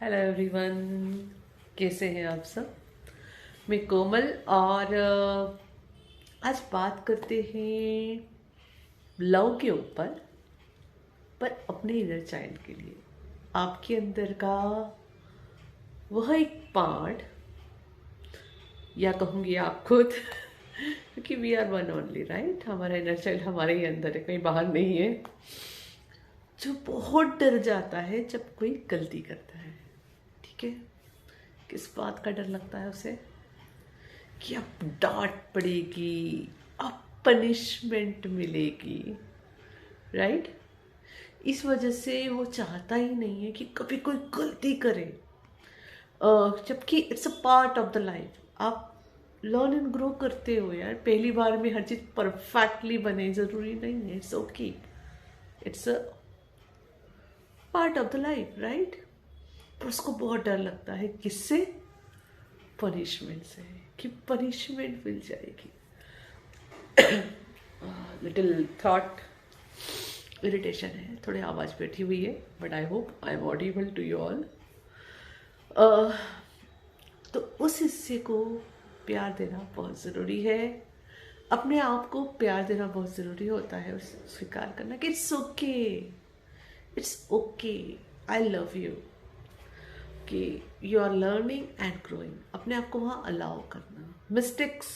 Hello everyone, कैसे हैं आप सब। मैं कोमल और आज बात करते हैं लव के ऊपर, पर अपने इनर चाइल्ड के लिए। आपके अंदर का वह एक पार्ट, या कहूँगी आप खुद क्योंकि we are one only right. हमारा इनर चाइल्ड हमारे ही अंदर है, कहीं बाहर नहीं है, जो बहुत डर जाता है जब कोई गलती करता है। ठीक है, किस बात का डर लगता है उसे? कि अब डांट पड़ेगी, अब पनिशमेंट मिलेगी, राइट। इस वजह से वो चाहता ही नहीं है कि कभी कोई गलती करे। जबकि it's a part of the life. आप लर्न एंड ग्रो करते हो यार। पहली बार में हर चीज परफेक्टली बने जरूरी नहीं है। It's okay, it's a part of the life, right. पर उसको बहुत डर लगता है, किससे? पनिशमेंट से, कि पनिशमेंट मिल जाएगी। लिटिल थॉट इरिटेशन है, थोड़ी आवाज़ बैठी हुई है, but I hope I am audible to you all. तो उस हिस्से को प्यार देना बहुत ज़रूरी है। अपने आप को प्यार देना बहुत ज़रूरी होता है। उसे स्वीकार करना कि it's okay, it's okay, I love you, कि you are learning and growing. अपने आप को वहाँ अलाउ करना। मिस्टेक्स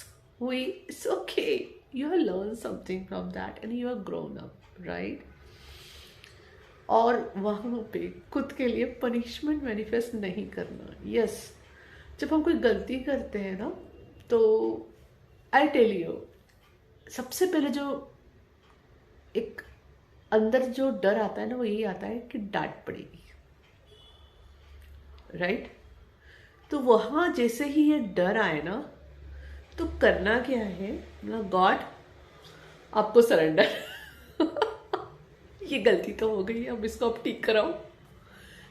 हुई, it's okay, you have learn something from that and you are grown up, right. और वहाँ पे खुद के लिए पनिशमेंट मैनिफेस्ट नहीं करना। यस, जब हम कोई गलती करते हैं ना, तो आई टेल यू, सबसे पहले जो एक अंदर जो डर आता है ना, वो यही आता है कि डांट पड़ेगी, राइट। तो वहाँ जैसे ही ये डर आए ना, तो करना क्या है ना, गॉड आपको सरेंडर ये गलती तो हो गई है, अब इसको आप ठीक कराओ।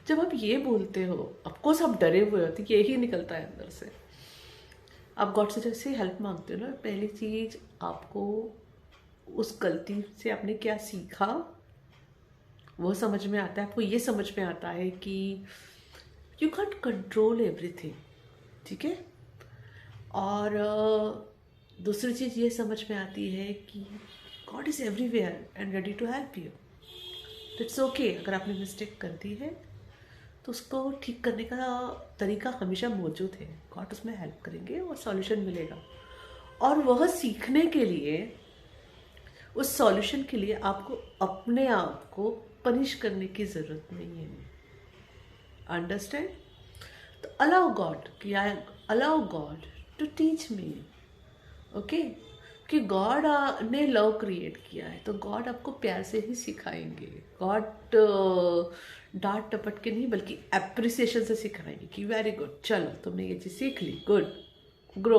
जब आप ये बोलते हो, ऑफकोर्स आप डरे हुए होते, यही निकलता है अंदर से। आप गॉड से जैसे हेल्प मांगते हो ना, पहली चीज आपको उस गलती से आपने क्या सीखा वो समझ में आता है। आपको ये समझ में आता है कि यू कैंट कंट्रोल एवरीथिंग, ठीक है। और दूसरी चीज़ ये समझ में आती है कि God is everywhere and ready to help you. It's okay, अगर आपने मिस्टेक कर दी है तो उसको ठीक करने का तरीका हमेशा मौजूद है। गॉड उसमें हेल्प करेंगे और सॉल्यूशन मिलेगा। और वह सीखने के लिए, उस सॉल्यूशन के लिए आपको अपने आप को पनिश करने की ज़रूरत नहीं है। अंडरस्टैंड? तो allow God to teach me, okay. कि गॉड ने लव क्रिएट किया है, तो गॉड आपको प्यार से ही सिखाएंगे। गॉड डांट टपट के नहीं, बल्कि एप्रिसिएशन से सिखाएंगे कि वेरी गुड, चलो तुमने ये चीज़ सीख ली, गुड, ग्रो,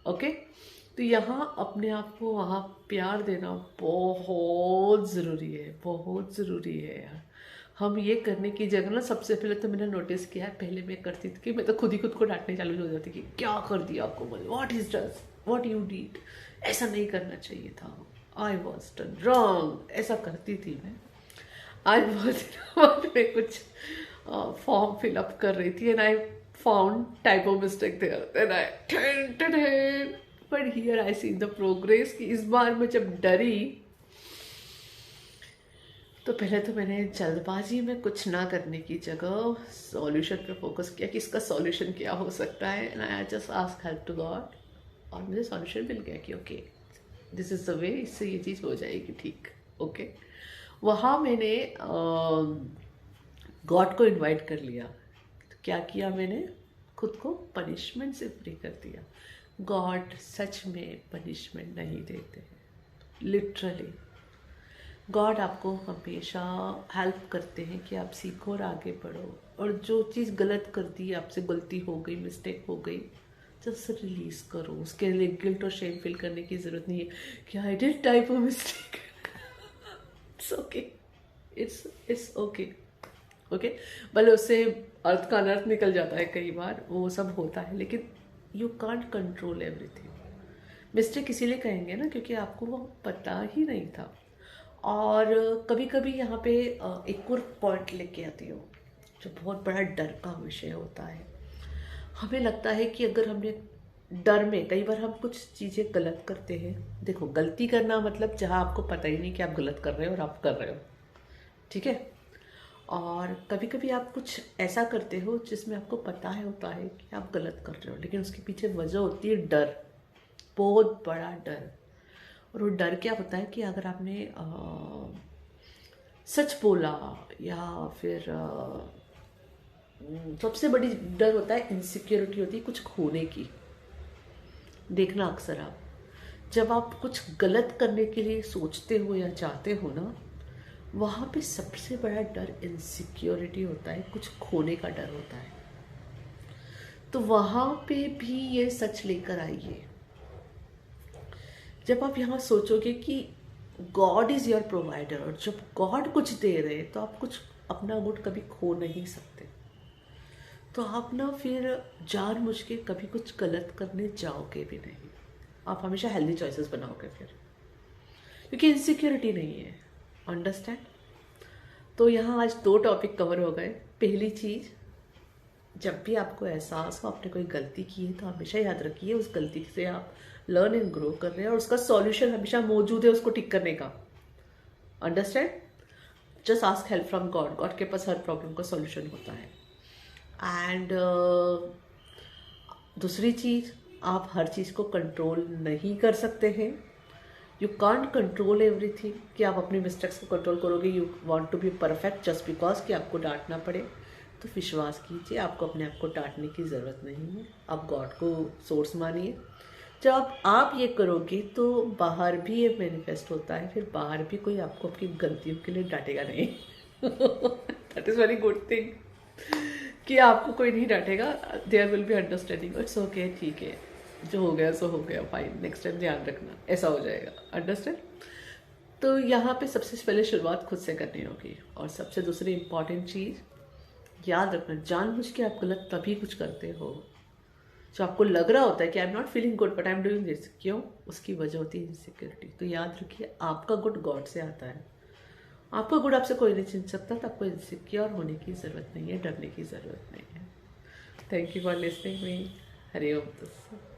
ओके। तो यहाँ अपने आप को वहाँ प्यार देना बहुत ज़रूरी है, बहुत ज़रूरी है यार। हम ये करने की जगह ना, सबसे पहले तो मैंने नोटिस किया है, पहले मैं करती थी कि मैं तो खुद ही खुद को डांटने चालू हो जाती कि क्या कर दिया आपको, बोले व्हाट यू डिड, ऐसा नहीं करना चाहिए था, आई वॉज डन रॉन्ग, ऐसा करती थी मैं। आज बहुत मैं कुछ फॉर्म फिलअप कर रही थी and I found typo mistake there, then I but here I see the progress. कि इस बार मैं जब डरी, तो पहले तो मैंने जल्दबाजी में कुछ ना करने की जगह सॉल्यूशन पे फोकस किया कि इसका सॉल्यूशन क्या हो सकता है, and I just ask help to God. और मुझे सॉल्यूशन मिल गया कि okay, this is the way, इससे ये चीज़ हो जाएगी ठीक, ओके। वहाँ मैंने गॉड को इनवाइट कर लिया। तो क्या किया मैंने, खुद को पनिशमेंट से फ्री कर दिया। गॉड सच में पनिशमेंट नहीं देते हैं, लिटरली। गॉड आपको हमेशा हेल्प करते हैं कि आप सीखो और आगे बढ़ो। और जो चीज़ गलत कर दी, आपसे गलती हो गई, मिस्टेक हो गई, जस्ट रिलीज करो। उसके लिए गिल्ट और शेम फील करने की ज़रूरत नहीं है कि I did type of mistake. It's okay, it's okay, okay. भले उससे अर्थ का अनर्थ निकल जाता है, कई बार वो सब होता है, लेकिन you can't control everything. Mistake इसीलिए कहेंगे ना, क्योंकि आपको वो पता ही नहीं था। और कभी कभी यहाँ पे एक और पॉइंट लेके आती हूँ। जो बहुत बड़ा डर का विषय होता है। हमें लगता है कि अगर हमने डर में कई बार हम कुछ चीज़ें गलत करते हैं। देखो, गलती करना मतलब जहाँ आपको पता ही नहीं कि आप गलत कर रहे हो और आप कर रहे हो, ठीक है। और कभी कभी आप कुछ ऐसा करते हो जिसमें आपको पता है होता है कि आप गलत कर रहे हो, लेकिन उसके पीछे वजह होती है डर, बहुत बड़ा डर। और वो डर क्या होता है कि अगर आपने सच बोला या फिर सबसे बड़ी डर होता है इनसिक्योरिटी होती है कुछ खोने की। देखना अक्सर आप जब आप कुछ गलत करने के लिए सोचते हो या चाहते हो ना, वहाँ पे सबसे बड़ा डर इनसिक्योरिटी होता है, कुछ खोने का डर होता है। तो वहाँ पे भी ये सच लेकर आइए। जब आप यहाँ सोचोगे कि गॉड इज़ योर प्रोवाइडर, और जब गॉड कुछ दे रहे तो आप कुछ अपना गुड कभी खो नहीं सकते। तो आप ना फिर जानबूझ के कभी कुछ गलत करने जाओगे भी नहीं। आप हमेशा हेल्दी चॉइसेस बनाओगे फिर, क्योंकि इनसिक्योरिटी नहीं है। अंडरस्टैंड? तो यहाँ आज 2 टॉपिक कवर हो गए। पहली चीज़, जब भी आपको एहसास हो आपने कोई गलती की है तो हमेशा याद रखिए उस गलती से आप लर्न एंड ग्रो कर रहे हैं और उसका सॉल्यूशन हमेशा मौजूद है उसको ठीक करने का। Understand? Just ask help from God. God के पास हर प्रॉब्लम का सॉल्यूशन होता है। एंड दूसरी चीज़, आप हर चीज़ को कंट्रोल नहीं कर सकते हैं। यू कांट कंट्रोल एवरीथिंग कि आप अपनी मिस्टेक्स को कंट्रोल करोगे। You want to be perfect just because कि आपको डांटना पड़े। तो विश्वास कीजिए, आपको अपने आप को डांटने की ज़रूरत नहीं है। आप गॉड को सोर्स मानिए। जब आप ये करोगे तो बाहर भी ये मैनिफेस्ट होता है, फिर बाहर भी कोई आपको आपकी गलतियों के लिए डांटेगा नहीं। That is very good thing कि आपको कोई नहीं डांटेगा। There will be understanding. It's okay, ठीक है, जो हो गया सो हो गया, फाइन, नेक्स्ट टाइम ध्यान रखना, ऐसा हो जाएगा। अंडरस्टैंड? तो यहाँ पे सबसे पहले शुरुआत खुद से करनी होगी। और सबसे दूसरी इंपॉर्टेंट चीज़ याद रखना, जानबूझ के आप गलत तभी कुछ करते हो जो आपको लग रहा होता है कि I am not feeling good but I am doing this. क्यों? उसकी वजह होती है इनसिक्योरिटी। तो याद रखिए, आपका गुड गॉड से आता है। आपका गुड आपसे कोई नहीं छीन सकता। तो आपको इनसिक्योर होने की ज़रूरत नहीं है, डरने की ज़रूरत नहीं है। Thank you for listening me. Hari Om तत्सत।